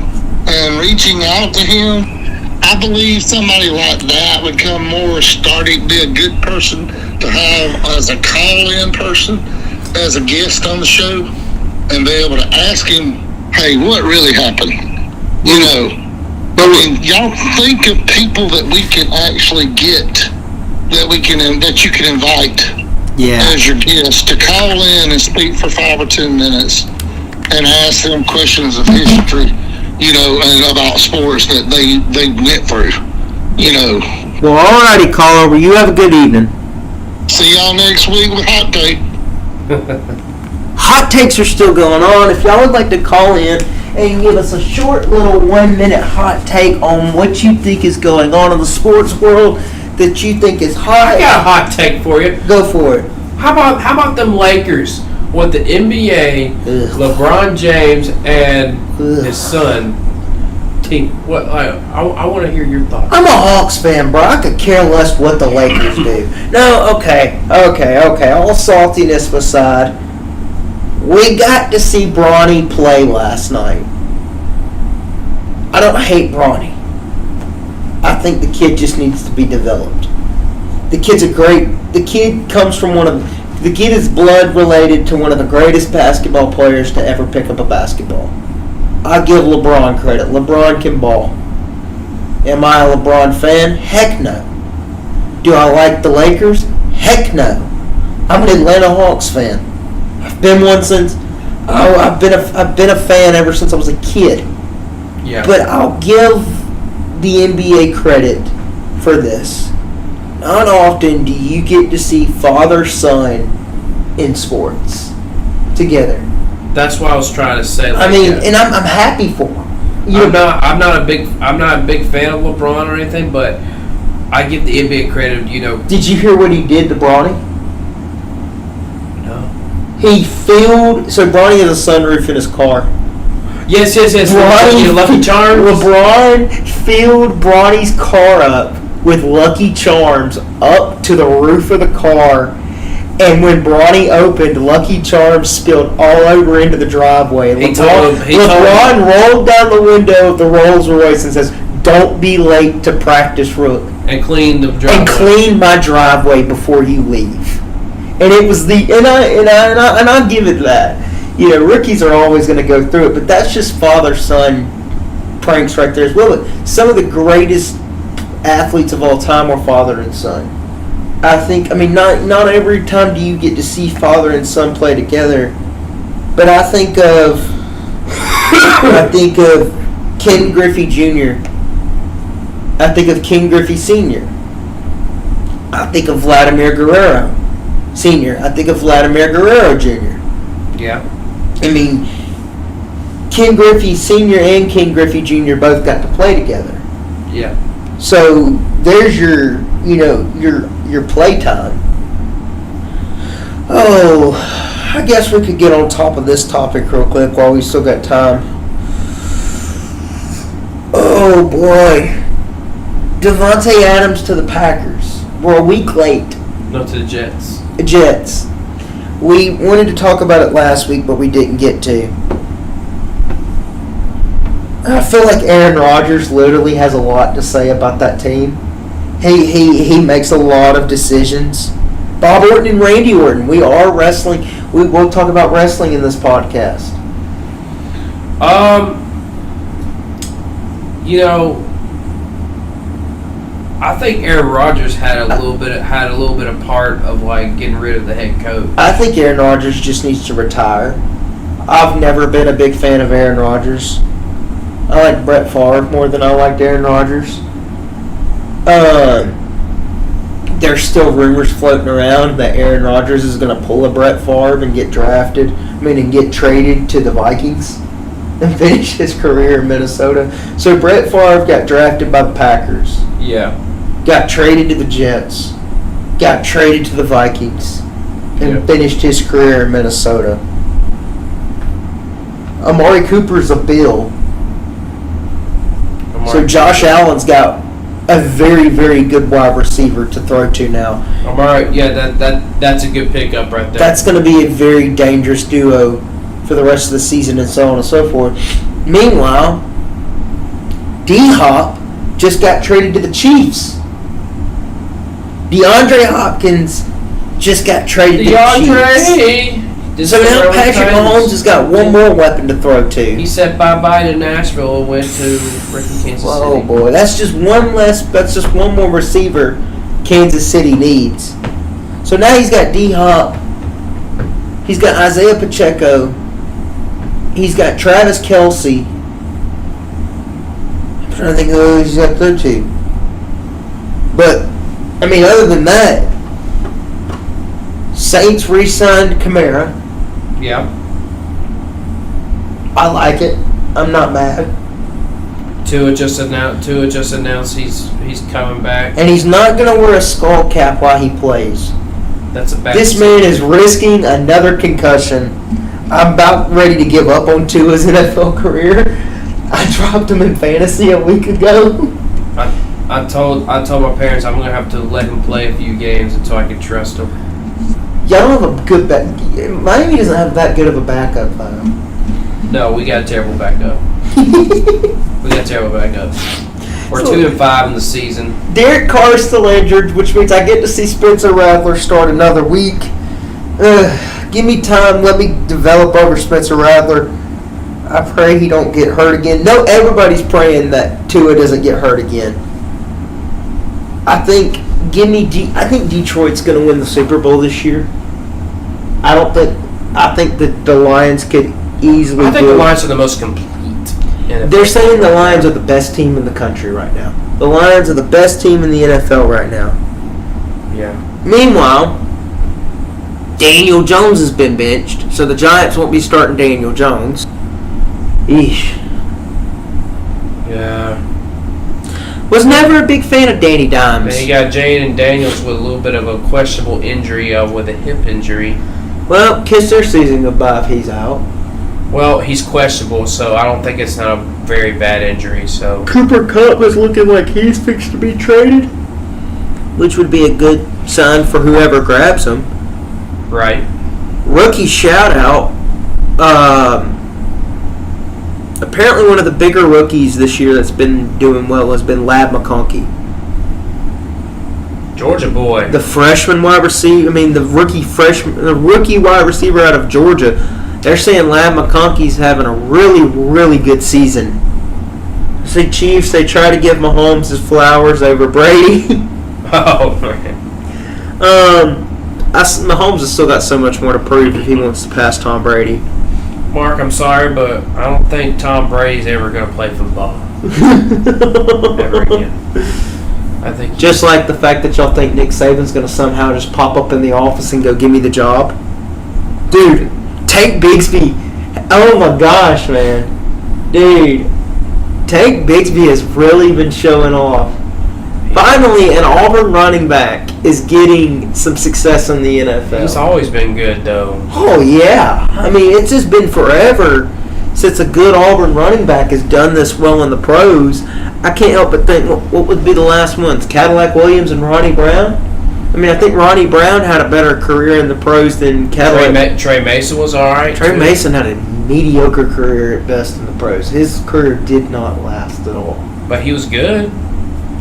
and reaching out to him, I believe somebody like that would come more starting, be a good person to have as a call-in person, as a guest on the show, and be able to ask him, hey, what really happened? You know, I mean, y'all think of people that we can actually get, that you can invite as your guest to call in and speak for 5 or 10 minutes and ask them questions of history, you know, and about sports that they went through, you know. Well, alrighty, caller. Well, you have a good evening. See y'all next week with Hot Take. Hot takes are still going on. If y'all would like to call in and give us a short little 1-minute hot take on what you think is going on in the sports world that you think is hot. I got a hot take for you. Go for it. How about them Lakers with the NBA, Ugh. LeBron James, and Ugh. his son? Team. What? I want to hear your thoughts. I'm a Hawks fan, bro. I could care less what the Lakers do. No, okay. All saltiness aside, we got to see Bronny play last night. I don't hate Bronny. I think the kid just needs to be developed. The kid comes from the kid is blood related to one of the greatest basketball players to ever pick up a basketball. I give LeBron credit. LeBron can ball. Am I a LeBron fan? Heck no. Do I like the Lakers? Heck no. I'm an Atlanta Hawks fan. I've been one since. I've been a fan ever since I was a kid. Yeah. But I'll give the NBA credit for this. Not often do you get to see father-son in sports together. That's what I was trying to say. And I'm happy for him. I'm not a big fan of LeBron or anything, but I give the NBA credit. Did you hear what he did to Bronny? No. He filled. So Bronny has a sunroof in his car. Yes. Bronny, Lucky Charms. LeBron filled Bronny's car up with Lucky Charms up to the roof of the car. And when Bronny opened, Lucky Charms spilled all over into the driveway. LeBron rolled down the window of the Rolls Royce and says, "Don't be late to practice, Rook." And clean the driveway. And clean my driveway before you leave. And it was and I give it that. Rookies are always going to go through it, but that's just father-son pranks right there as well. But some of the greatest athletes of all time were father and son. I think, not every time do you get to see father and son play together, but I think of Ken Griffey Jr. I think of Ken Griffey Sr. I think of Vladimir Guerrero Sr. I think of Vladimir Guerrero Jr. Yeah. Ken Griffey Sr. and Ken Griffey Jr. both got to play together. Yeah. So there's your play time. Oh, I guess we could get on top of this topic real quick while we still got time. Oh boy, Devontae Adams to the Packers. We're a week late. No, to the Jets. Jets. We wanted to talk about it last week, but we didn't get to. I feel like Aaron Rodgers literally has a lot to say about that team. He makes a lot of decisions. Bob Orton and Randy Orton. We are wrestling. We will talk about wrestling in this podcast. I think Aaron Rodgers had a little bit of part of getting rid of the head coach. I think Aaron Rodgers just needs to retire. I've never been a big fan of Aaron Rodgers. I like Brett Favre more than I liked Aaron Rodgers. There's still rumors floating around that Aaron Rodgers is going to pull a Brett Favre and get and get traded to the Vikings and finish his career in Minnesota. So Brett Favre got drafted by the Packers. Yeah. Got traded to the Jets. Got traded to the Vikings. And finished his career in Minnesota. Amari Cooper's a Bill. So Josh Allen's got a very, very good wide receiver to throw to now. Amari, that's a good pickup right there. That's going to be a very dangerous duo for the rest of the season and so on and so forth. Meanwhile, D-Hop just got traded to the Chiefs. DeAndre Hopkins just got traded to the Chiefs. So now Patrick Mahomes has got one more weapon to throw to. He said bye-bye to Nashville and went to freaking Kansas City. Oh boy, that's just one more receiver Kansas City needs. So now he's got D-Hop. He's got Isaiah Pacheco. He's got Travis Kelce. I'm trying to think who he's got to throw to. But, other than that, Saints re-signed Kamara. Yeah. I like it. I'm not mad. Tua just announced he's coming back. And he's not going to wear a skull cap while he plays. That's a bad. This man is risking another concussion. I'm about ready to give up on Tua's NFL career. I dropped him in fantasy a week ago. I told my parents I'm gonna have to let him play a few games until I can trust him. Y'all don't have a good Miami doesn't have that good of a backup, though. No, we got a terrible backup. We got a terrible backup. We're 2-5 in the season. Derek Carr's still injured, which means I get to see Spencer Rattler start another week. Give me time. Let me develop over Spencer Rattler. I pray he don't get hurt again. No, everybody's praying that Tua doesn't get hurt again. I think Detroit's going to win the Super Bowl this year. I think that the Lions could easily. I think the Lions are the most complete. They're saying the Lions are the best team in the country right now. The Lions are the best team in the NFL right now. Yeah. Meanwhile, Daniel Jones has been benched, so the Giants won't be starting Daniel Jones. Eesh. Yeah. Was never a big fan of Danny Dimes. And you got Jaden Daniels with a little bit of a questionable injury with a hip injury. Well, kiss their season goodbye if he's out. Well, he's questionable, so I don't think it's not a very bad injury. So Cooper Kupp is looking like he's fixed to be traded, which would be a good sign for whoever grabs him. Right. Rookie shout out. Apparently, one of the bigger rookies this year that's been doing well has been Lab McConkey. Georgia boy. The freshman wide receiver. The rookie wide receiver out of Georgia. They're saying Lab McConkey's having a really, really good season. See, Chiefs, they try to give Mahomes his flowers over Brady. Oh, man. Mahomes has still got so much more to prove if he wants to pass Tom Brady. Mark, I'm sorry, but I don't think Tom Brady's ever going to play football. Ever again. I think just like the fact that y'all think Nick Saban's going to somehow just pop up in the office and go, give me the job. Dude, Tank Bigsby. Oh my gosh, man. Dude, Tank Bigsby has really been showing off. Finally, an Auburn running back is getting some success in the NFL. He's always been good, though. Oh, yeah. It's just been forever since a good Auburn running back has done this well in the pros. I can't help but think, what would be the last ones? Cadillac Williams and Ronnie Brown? I think Ronnie Brown had a better career in the pros than Cadillac. Trey Mason was all right. Trey Mason had a mediocre career at best in the pros. His career did not last at all. But he was good.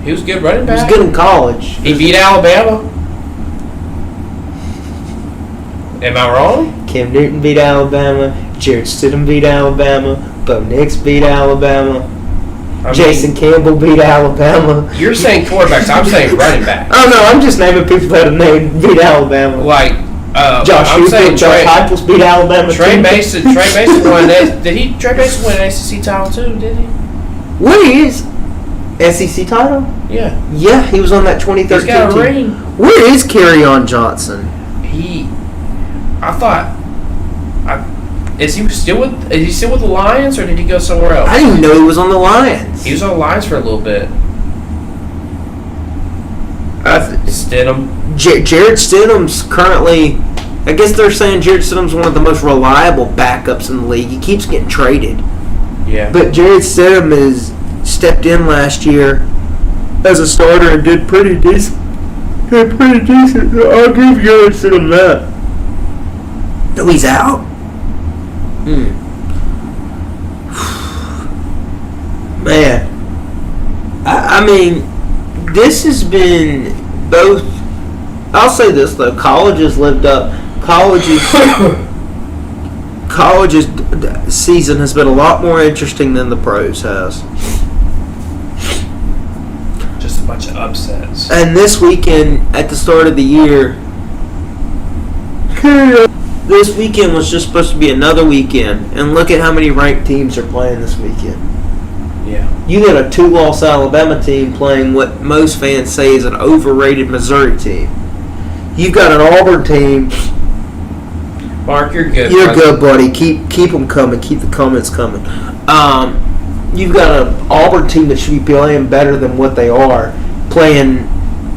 He was good running back. He was good in college. He beat Alabama. Am I wrong? Cam Newton beat Alabama. Jared Stidham beat Alabama. Bo Nix beat Alabama. Jason Campbell beat Alabama. You're saying quarterbacks. I'm saying running back. Oh, no. I'm just naming people that have beat Alabama. Like, Josh Heupel, Josh Heupel beat Alabama. Trey Mason won. Trey Mason won an SEC title too? Did he? What is SEC title? Yeah. Yeah, he was on that 2013 He's got a team. ring. Where is Kerryon Johnson? Is he still with the Lions, or did he go somewhere else? I didn't even know he was on the Lions. He was on the Lions for a little bit. Stidham. Jared Stidham's currently, I guess they're saying Jared Stidham's one of the most reliable backups in the league. He keeps getting traded. Yeah. But Jared Stidham has stepped in last year as a starter and did pretty decent. I'll give Jared Stidham that. No, he's out? Man. This has been both. I'll say this, though. College's lived up. College's season has been a lot more interesting than the pros has. Just a bunch of upsets. And this weekend, at the start of the year, this weekend was just supposed to be another weekend. And look at how many ranked teams are playing this weekend. Yeah. You got a 2-loss Alabama team playing what most fans say is an overrated Missouri team. You've got an Auburn team Mark, you're good. You're brother. good, buddy. Keep them coming. Keep the comments coming. You've got an Auburn team that should be playing better than what they are, playing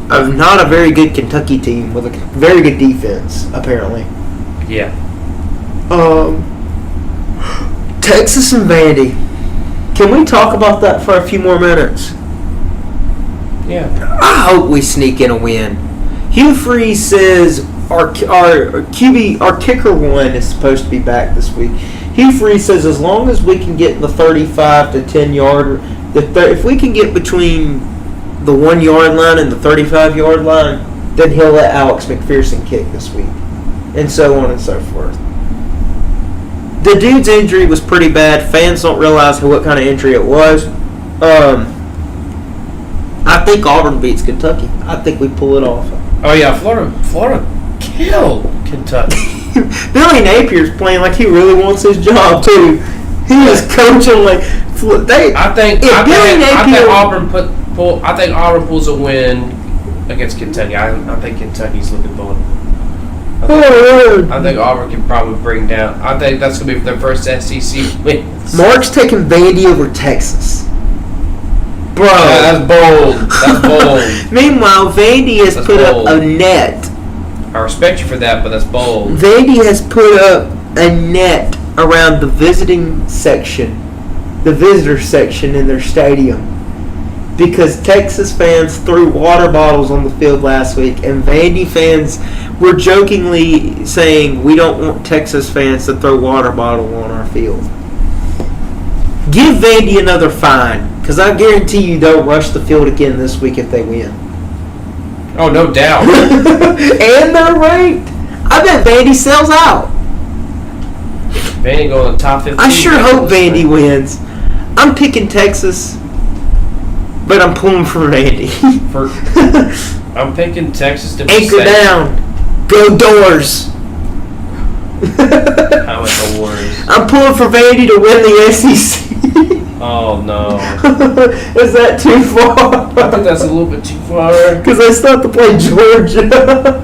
not a very good Kentucky team with a very good defense, apparently. Yeah. Texas and Vandy. Can we talk about that for a few more minutes? Yeah. I hope we sneak in a win. Hugh Freeze says our kicker one is supposed to be back this week. Hugh Freeze says as long as we can get the 35 to 10 yard, if we can get between the 1 yard line and the 35 yard line, then he'll let Alex McPherson kick this week, and so on and so forth. The dude's injury was pretty bad. Fans don't realize what kind of injury it was. I think Auburn beats Kentucky. I think we pull it off. Oh yeah, Florida killed Kentucky. Billy Napier's playing like he really wants his job too. He is coaching like I think Auburn pulls a win against Kentucky. I think Kentucky's looking for it. I think Auburn can probably bring down. I think that's gonna be their first SEC win. Mark's taking Vandy over Texas. Bro, that's bold. That's bold. Meanwhile, Vandy has put bold. up a net. I respect you for that, but that's bold. Vandy has put up a net around the visitor section in their stadium, because Texas fans threw water bottles on the field last week, and Vandy fans were jokingly saying, we don't want Texas fans to throw water bottles on our field. Give Vandy another fine, because I guarantee you they'll rush the field again this week if they win. Oh, no doubt. And they're ranked. I bet Vandy sells out. Vandy go in the top 15. I sure hope Vandy wins. I'm picking Texas, but I'm pulling for Vandy. I'm picking Texas to be Anchor safe. down. Go Doors. How much awards? I'm pulling for Vandy to win the SEC. Oh no. Is that too far? I think that's a little bit too far. Because they still have to play Georgia.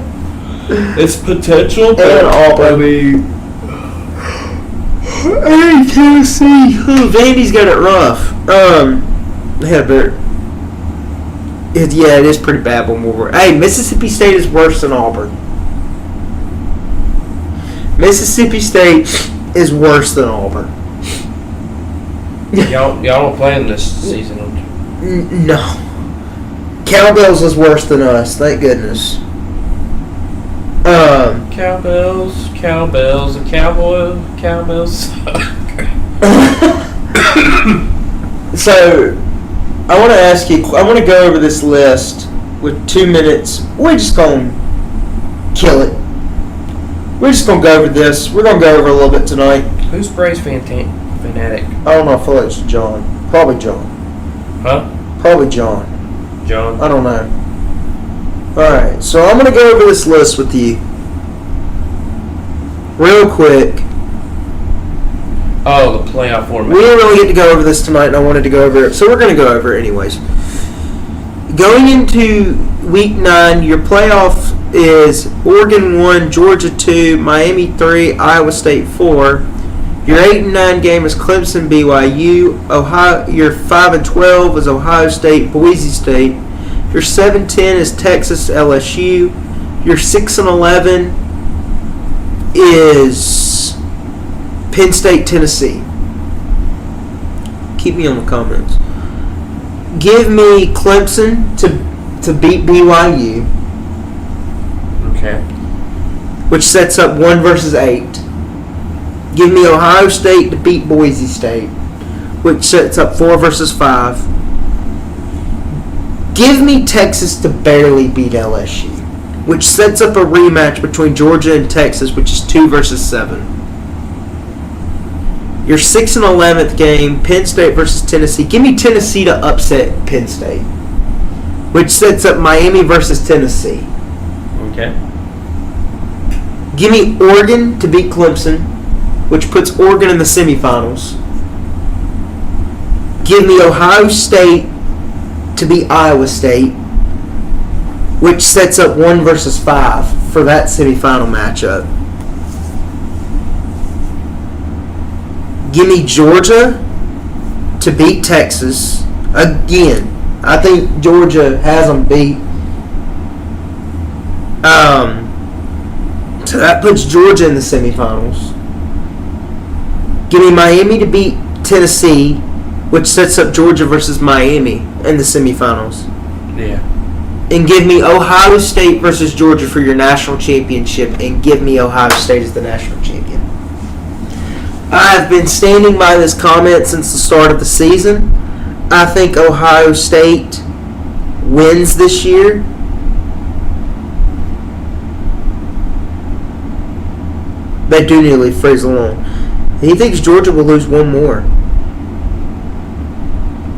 It's potential, And Auburn. Hey, Tennessee. Vandy's got it rough. They had a better. It is pretty bad when we're. Hey, Mississippi State is worse than Auburn. Mississippi State is worse than Auburn. Y'all don't play them this season. No. Cowbells is worse than us. Thank goodness. Cowbells, the cowbells. So, I want to ask you. I want to go over this list with 2 minutes. We're just gonna kill it. We're just gonna go over this. We're gonna go over a little bit tonight. Who's Braves fanatic? I don't know. I feel like it's John. Probably John. Huh? Probably John. John? I don't know. Alright, so I'm going to go over this list with you real quick. Oh, the playoff format. We didn't really get to go over this tonight, and I wanted to go over it, so we're going to go over it anyways. Going into Week 9, your playoff is Oregon 1, Georgia 2, Miami 3, Iowa State 4. Your 8 and 9 game is Clemson, BYU. Ohio. Your 5 and 12 is Ohio State, Boise State. Your 7-10 is Texas, LSU. Your 6 and 11 is Penn State, Tennessee. Keep me on the comments. Give me Clemson to beat BYU. Okay. Which sets up 1 versus 8. Give me Ohio State to beat Boise State, which sets up 4 versus 5. Give me Texas to barely beat LSU, which sets up a rematch between Georgia and Texas, which is 2 versus 7. Your 6 and 11th game, Penn State versus Tennessee. Give me Tennessee to upset Penn State, which sets up Miami versus Tennessee. Okay. Give me Oregon to beat Clemson, which puts Oregon in the semifinals. Give me Ohio State to beat Iowa State, which sets up 1 versus 5 for that semifinal matchup. Give me Georgia to beat Texas again. I think Georgia has them beat. So that puts Georgia in the semifinals. Give me Miami to beat Tennessee, which sets up Georgia versus Miami in the semifinals. Yeah. And give me Ohio State versus Georgia for your national championship, and give me Ohio State as the national champion. I have been standing by this comment since the start of the season. I think Ohio State wins this year. They do nearly freeze along. He thinks Georgia will lose one more.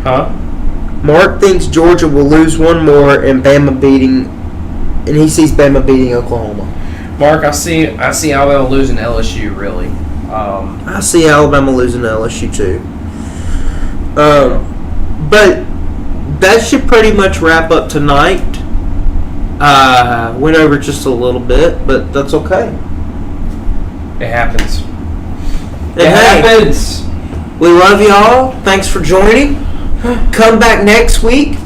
Huh? Mark thinks Georgia will lose one more, and he sees Bama beating Oklahoma. Mark, I see Alabama losing LSU. Really. I see Alabama losing to LSU too. But that should pretty much wrap up tonight. Went over just a little bit, but that's okay. It happens. And happens. We love y'all. Thanks for joining. Come back next week.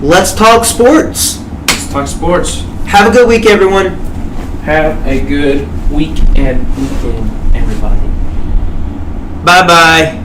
Let's talk sports. Let's talk sports. Have a good week, everyone. Have a good weekend, everybody. Bye-bye.